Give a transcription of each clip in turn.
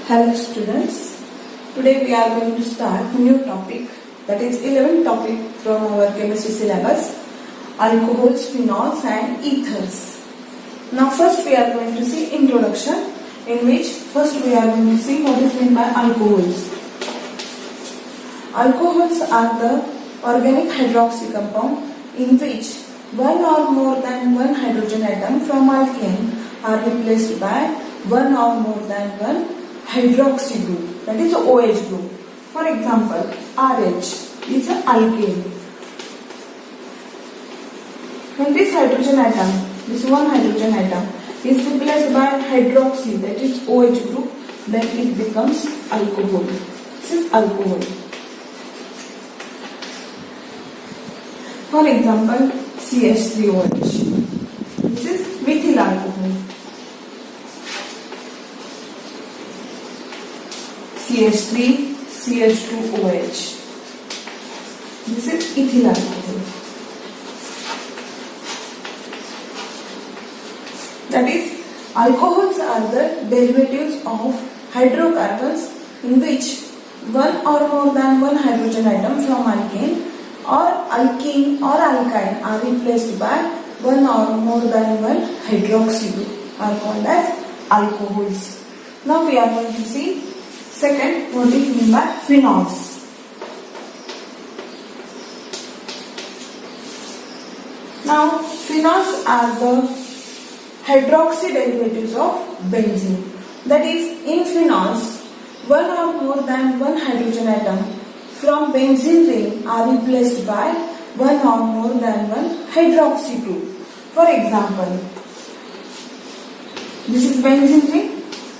Hello students, today we are going to start new topic, that is 11th topic from our chemistry syllabus, alcohols, phenols and ethers. Now first we are going to see introduction, in which first we are going to see what is meant by alcohols. Alcohols are the organic hydroxy compound in which one or more than one hydrogen atom from alkane are replaced by one or more than one hydroxy group, that is OH group. For example, RH is an alkane. When this hydrogen atom, this one hydrogen atom is replaced by hydroxy, that is OH group, then it becomes alcohol. This is alcohol. For example, CH3OH. This is methyl alcohol. CH3, CH2OH. This is ethyl alcohol. That is, alcohols are the derivatives of hydrocarbons in which one or more than one hydrogen atom from alkane or alkene or alkyne are replaced by one or more than one hydroxy group, are called as alcohols. Now we are going to see second, what is meant by phenols. Now, phenols are the hydroxy derivatives of benzene. That is, in phenols, one or more than one hydrogen atom from benzene ring are replaced by one or more than one hydroxy group. For example, this is benzene ring.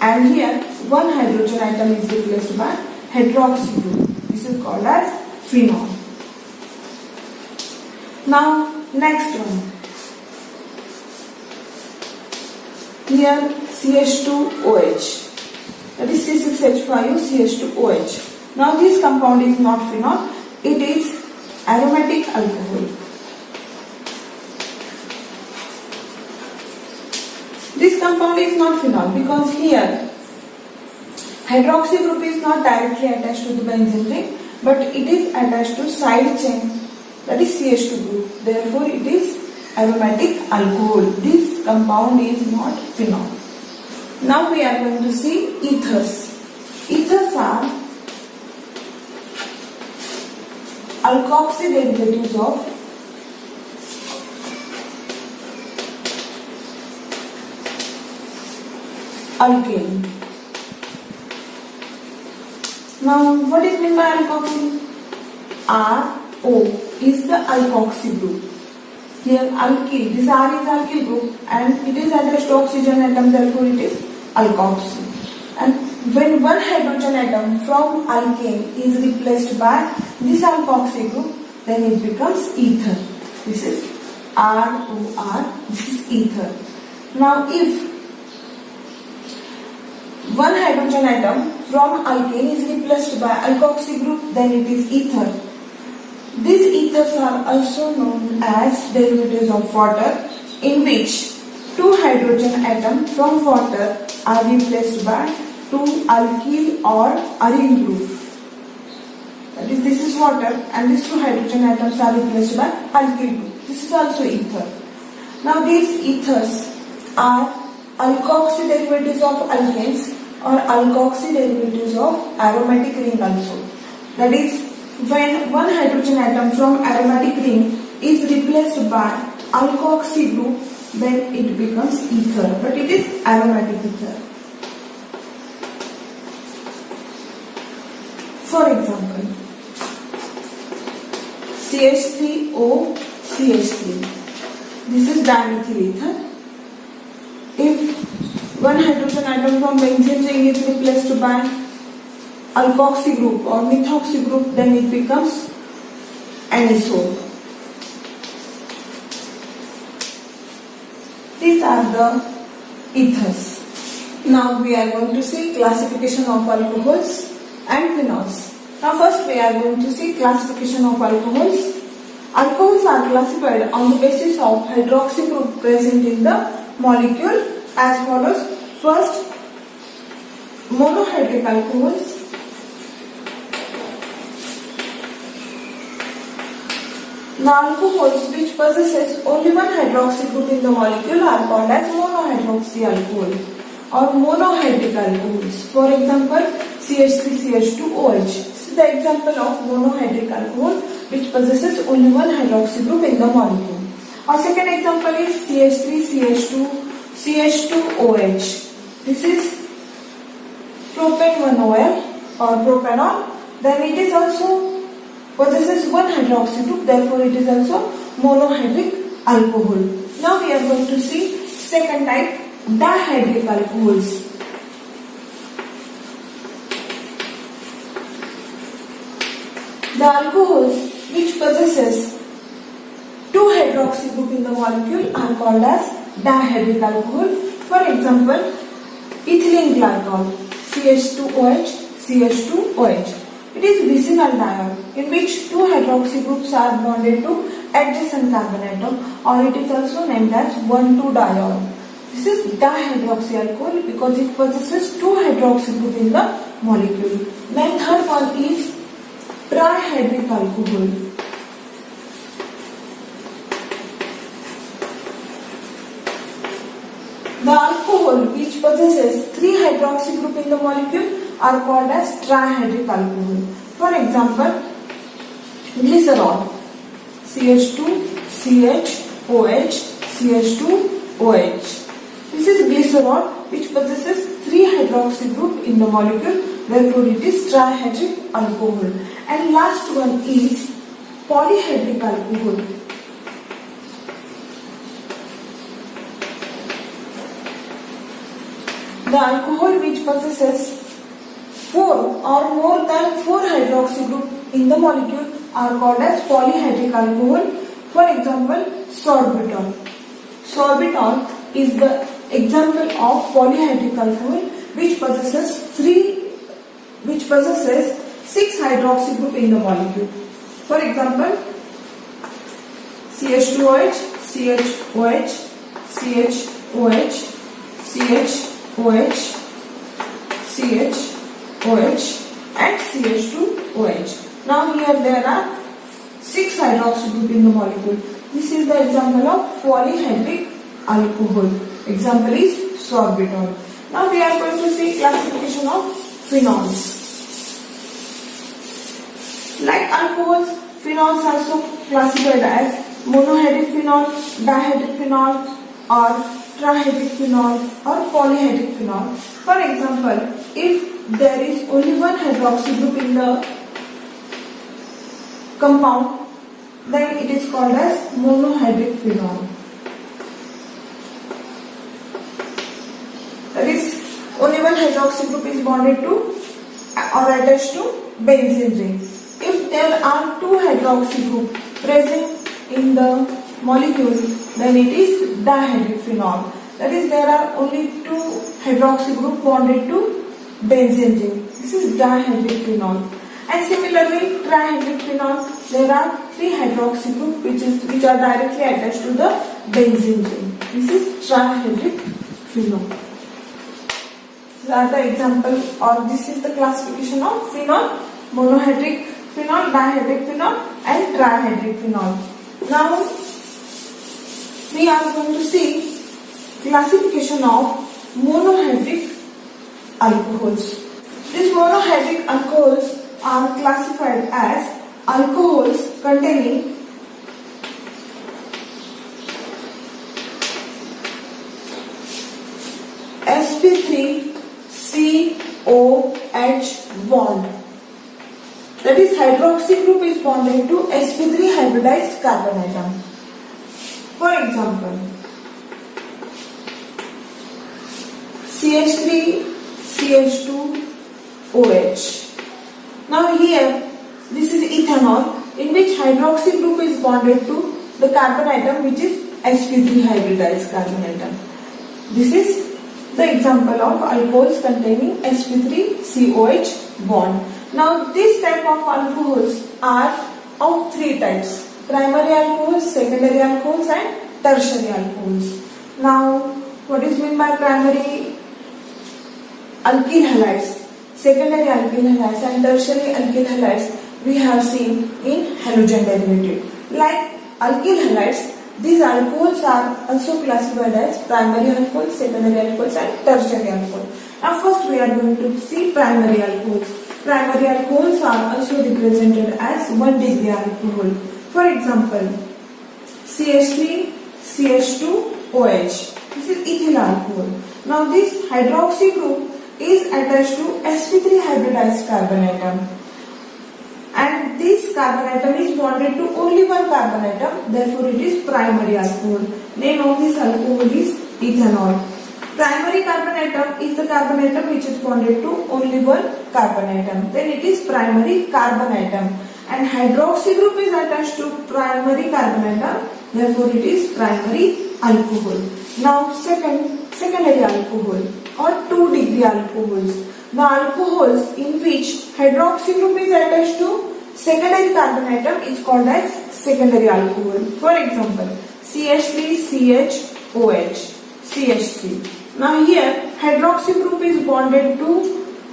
And here one hydrogen atom is replaced by hydroxy group. This is called as phenol. Now next one. Here CH2OH. That is C6H5CH2OH. Now this compound is not phenol. It is aromatic alcohol. This compound is not phenol because here hydroxy group is not directly attached to the benzene ring, but it is attached to side chain, that is CH2 group. Therefore, it is aromatic alcohol. This compound is not phenol. Now we are going to see ethers. Ethers are alkoxy derivatives of alkane. Now, what is meant by alkoxy? RO is the alkoxy group. Here, alkyl, this R is alkyl group and it is attached to oxygen atom, therefore it is alkoxy. And when one hydrogen atom from alkane is replaced by this alkoxy group, then it becomes ether. This is ROR, this is ether. Now, if one hydrogen atom from alkane is replaced by alkoxy group, then it is ether. These ethers are also known as derivatives of water, in which two hydrogen atoms from water are replaced by two alkyl or aryl group. That is, this is water and these two hydrogen atoms are replaced by alkyl group. This is also ether. Now these ethers are alkoxy derivatives of alkanes or alkoxy derivatives of aromatic ring also. That is, when one hydrogen atom from aromatic ring is replaced by alkoxy group, then it becomes ether, but it is aromatic ether. For example, CH3O CH3. This is dimethyl ether. If one hydrogen atom from benzene ring is replaced by alkoxy group or methoxy group, then it becomes anisole. These are the ethers. Now we are going to see classification of alcohols and phenols. Now first we are going to see classification of alcohols. Alcohols are classified on the basis of hydroxy group present in the molecule as follows. First, monohydric alcohols. The alcohols which possesses only one hydroxy group in the molecule are called as monohydroxy alcohol or monohydric alcohols. For example, CH3CH2OH. This is the example of monohydric alcohol which possesses only one hydroxy group in the molecule. Our second example is CH3CH2CH2OH. This is propane 1OL or propanol. Then it is also possesses one hydroxy group, therefore it is also monohydric alcohol. Now we are going to see second type, dihydric alcohols. The alcohols which possesses two hydroxy group in the molecule are called as dihydric alcohol. For example, ethylene glycol, CH2OH, CH2OH. It is vicinal diol in which two hydroxy groups are bonded to adjacent carbon atom, or it is also named as 1,2-diol. This is dihydroxy alcohol because it possesses two hydroxy group in the molecule. Then third one is trihydric alcohol. The alcohol which possesses three hydroxy group in the molecule are called as trihydric alcohol. For example, glycerol, CH2CHOH, CH2OH. This is glycerol which possesses three hydroxy group in the molecule, therefore it is trihydric alcohol. And last one is polyhydric alcohol. The alcohol which possesses four or more than four hydroxy group in the molecule are called as polyhydric alcohol. For example, sorbitol. Sorbitol is the example of polyhydric alcohol which possesses six hydroxy group in the molecule. For example, CH2OH, CHOH, CHOH, CHOH, CHOH and CH2OH. Now here there are six hydroxy group in the molecule. This is the example of polyhydric alcohol. Example is sorbitol. Now we are going to see classification of phenols. Like alcohols, phenols are also classified as monohydric phenol, dihydric phenol or trihydric phenol or polyhydric phenol. For example, if there is only one hydroxy group in the compound, then it is called as monohydric phenol. That is, only one hydroxy group is bonded to or attached to benzene ring. If there are two hydroxy groups present in the molecule, then it is dihydric phenol. That is, there are only two hydroxy group bonded to benzene ring. This is dihydric phenol. And similarly, trihydric phenol, there are three hydroxy group which are directly attached to the benzene ring. This is trihydric phenol. These are the example, or this is the classification of phenol: monohydric phenol, dihydric phenol and trihydric phenol. Now we are going to see classification of monohydric alcohols. These monohydric alcohols are classified as alcohols containing sp3COH bond. That is, hydroxy group is bonded to sp3 hybridized carbon atom. For example, CH3CH2OH. Now here, this is ethanol in which hydroxy group is bonded to the carbon atom which is sp3 hybridized carbon atom. This is the example of alcohols containing sp3COH bond. Now this type of alcohols are of three types: primary alcohols, secondary alcohols and tertiary alcohols. Now what is meant by primary alkyl halides, secondary alkyl halides and tertiary alkyl halides we have seen in halogen derivative. Like alkyl halides, these alcohols are also classified as primary alcohols, secondary alcohols and tertiary alcohols. Now first we are going to see primary alcohols. Primary alcohols are also represented as 1 degree alcohol. For example, CH3, CH2, OH. This is ethyl alcohol. Now this hydroxy group is attached to sp3 hybridized carbon atom. And this carbon atom is bonded to only one carbon atom, therefore it is primary alcohol. Name of this alcohol is ethanol. Primary carbon atom is the carbon atom which is bonded to only one carbon atom. Then it is primary carbon atom. And hydroxy group is attached to primary carbon atom, therefore it is primary alcohol. Now secondary alcohol or 2 degree alcohols. The alcohols in which hydroxy group is attached to secondary carbon atom is called as secondary alcohol. For example, CH3CHOH, CH3. Now here hydroxy group is bonded to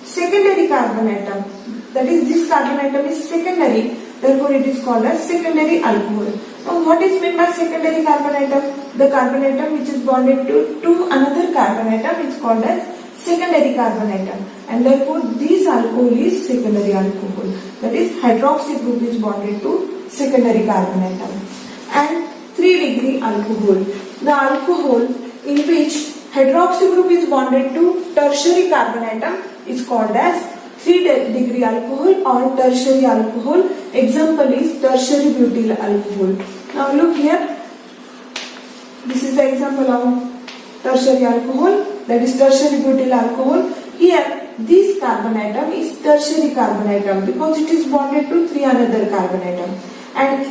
secondary carbon atom. That is, this carbon atom is secondary, therefore it is called as secondary alcohol. Now what is meant by secondary carbon atom? The carbon atom which is bonded to another carbon atom is called as secondary carbon atom, and therefore this alcohol is secondary alcohol. That is, hydroxy group is bonded to secondary carbon atom. And 3 degree alcohol. The alcohol in which hydroxy group is bonded to tertiary carbon atom is called as 3 degree alcohol or tertiary alcohol. Example is tertiary butyl alcohol. Now look here. This is the example of tertiary alcohol, that is tertiary butyl alcohol. Here this carbon atom is tertiary carbon atom because it is bonded to 3 another carbon atom. And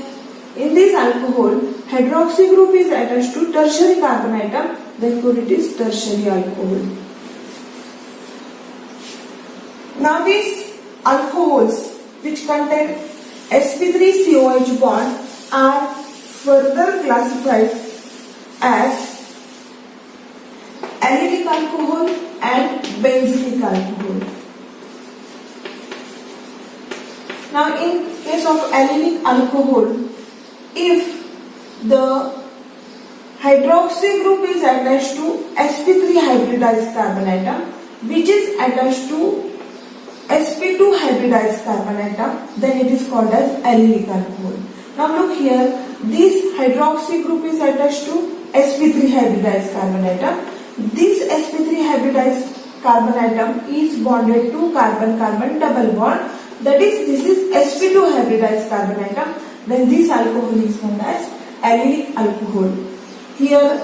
in this alcohol, hydroxy group is attached to tertiary carbon atom, therefore it is tertiary alcohol. Now these alcohols which contain sp3COH bond are further classified as allylic alcohol and benzylic alcohol. Now in case of allylic alcohol, if the hydroxy group is attached to sp3 hybridized carbon atom which is attached to sp2 hybridized carbon atom, then it is called as allylic alcohol. Now look here, this hydroxy group is attached to sp3 hybridized carbon atom. This sp3 hybridized carbon atom is bonded to carbon-carbon double bond. That is, this is sp2 hybridized carbon atom. Then this alcohol is known as allylic alcohol. Here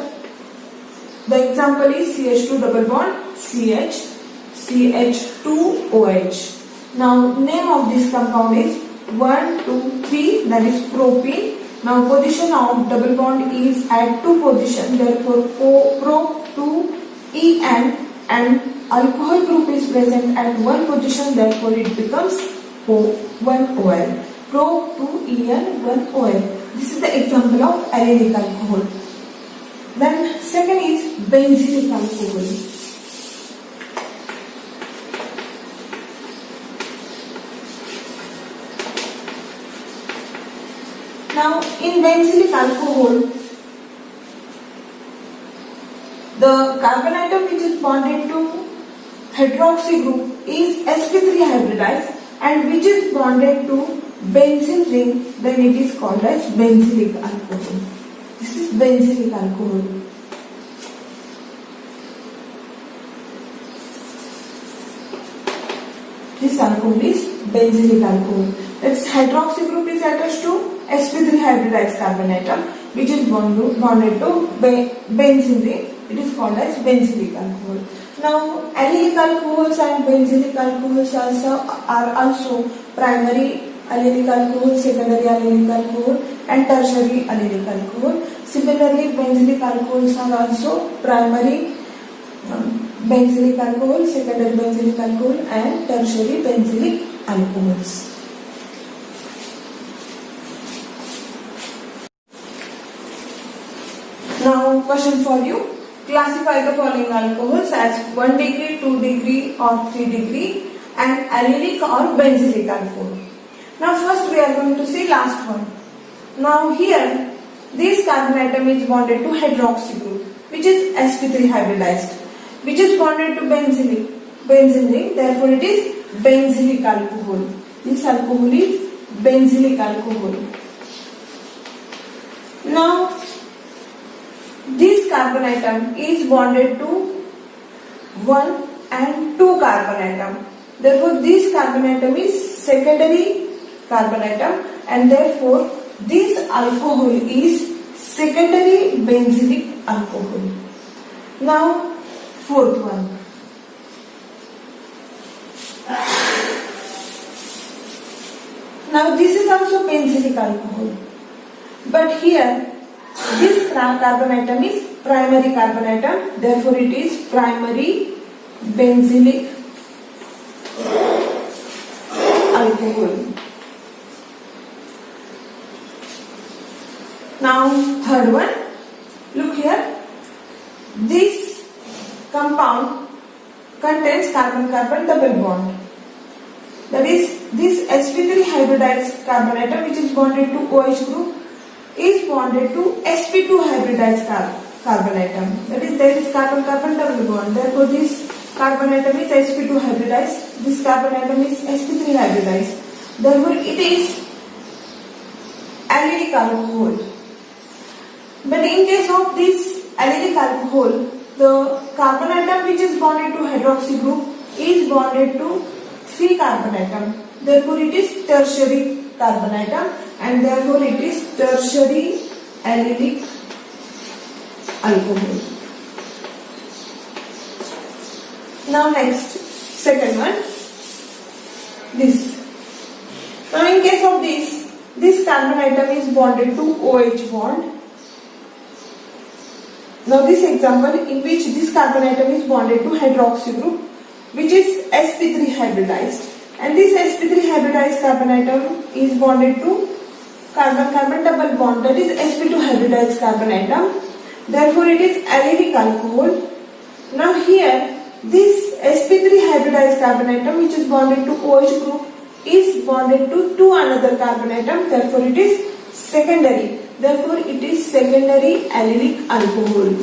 the example is CH2 double bond CH, CH2OH. Now name of this compound is 1, 2, 3, that is propene. Now position of double bond is at 2 position, therefore pro 2 and alcohol group is present at 1 position, therefore it becomes O1OL. Pro 2En 1OL. This is the example of allylic alcohol. Then second is benzylic alcohol. Now in benzylic alcohol, the carbon atom which is bonded to hydroxy group is sp3 hybridized and which is bonded to benzene ring, then it is called as benzylic alcohol. This is benzylic alcohol. This alcohol is benzylic alcohol. That is, hydroxy group is attached to sp3 hybridized carbon atom which is bonded to benzene ring. It is called as benzylic alcohol. Now allylic alcohols and benzylic alcohols are also primary allylic alcohol, secondary allylic alcohol and tertiary allylic alcohol. Similarly, benzylic alcohols are also primary benzylic alcohol, secondary benzylic alcohol and tertiary benzylic alcohols. Now question for you. classify the following alcohols as 1 degree, 2 degree or 3 degree and allylic or benzylic alcohol. Now first we are going to see last one. Now here this carbon atom is bonded to hydroxy group, which is sp3 hybridized, which is bonded to benzene, therefore it is benzylic alcohol. This alcohol is benzylic alcohol. Now this carbon atom is bonded to 1 and 2 carbon atom. Therefore this carbon atom is secondary carbon atom and therefore this alcohol is secondary benzylic alcohol. Now fourth one. Now this is also benzylic alcohol, but here this carbon atom is primary carbon atom, therefore it is primary benzylic alcohol. Now third one, look here, this compound contains carbon-carbon double bond. That is, this sp3 hybridized carbon atom which is bonded to OH group is bonded to sp2 hybridized carbon atom. That is, there is carbon-carbon double bond. Therefore, this carbon atom is sp2 hybridized. This carbon atom is sp3 hybridized. Therefore, it is allylic alcohol. But in case of this allylic alcohol, the carbon atom which is bonded to hydroxy group is bonded to 3 carbon atom. Therefore, it is tertiary carbon atom and therefore it is tertiary allylic alcohol. Now next, second one, this. Now in case of this carbon atom is bonded to OH bond. Now this example in which this carbon atom is bonded to hydroxy group which is sp3 hybridized, and this sp3 hybridized carbon atom is bonded to carbon-carbon double bond, that is sp2 hybridized carbon atom. Therefore it is allylic alcohol. Now here this sp3 hybridized carbon atom which is bonded to OH group is bonded to another carbon atom, therefore it is secondary. Therefore it is secondary allylic alcohol.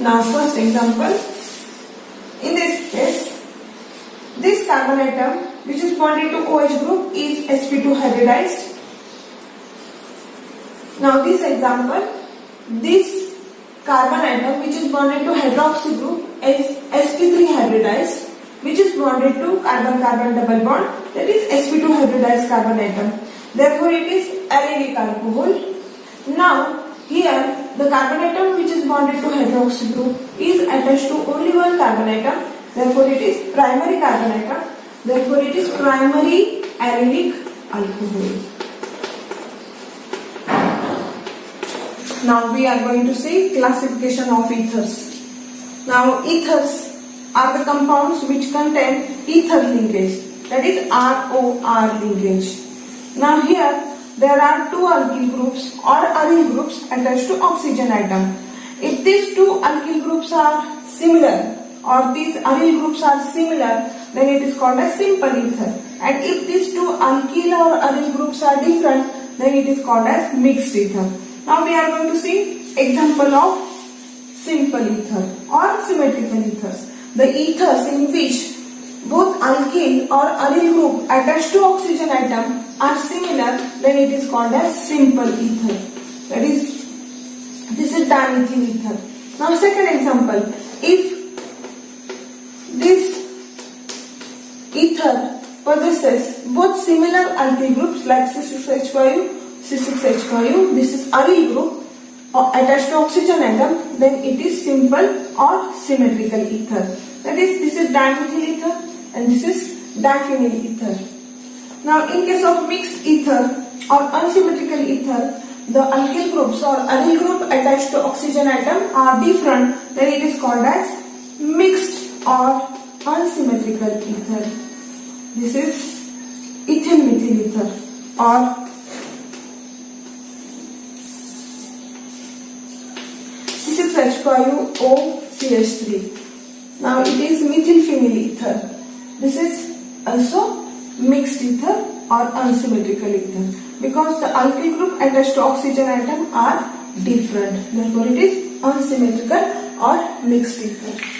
Now first example, in this case, this carbon atom which is bonded to OH group is sp2 hybridized. Now this example, this carbon atom which is bonded to hydroxy group is sp3 hybridized, which is bonded to carbon-carbon double bond, that is sp2 hybridized carbon atom. Therefore it is allylic alcohol. Now here the carbon atom which is bonded to hydroxy group is attached to only one carbon atom, therefore it is primary carbon atom, therefore it is primary allylic alcohol. Now we are going to see classification of ethers. Now ethers are the compounds which contain ether linkage, that is ROR linkage. Now here there are 2 alkyl groups or aryl groups attached to oxygen atom. If these 2 alkyl groups are similar or these aryl groups are similar, then it is called as simple ether. And if these 2 alkyl or aryl groups are different, then it is called as mixed ether. Now we are going to see example of simple ether or symmetrical ethers. The ethers in which both alkyl or aryl group attached to oxygen atom are similar, then it is called as simple ether. That is, this is dimethyl ether. Now second example, if this ether possesses both similar alkyl groups like C6H5, C6H5, this is aryl group attached to oxygen atom, then it is simple or symmetrical ether. That is, this is dimethyl ether and this is diphenyl ether. Now in case of mixed ether or unsymmetrical ether, the alkyl groups or aryl group attached to oxygen atom are different, then it is called as mixed or unsymmetrical ether. This is ethyl methyl ether or H5OCH3. Now it is methyl phenyl ether. This is also mixed ether or unsymmetrical ether because the alkyl group attached to oxygen atom are different. Therefore it is unsymmetrical or mixed ether.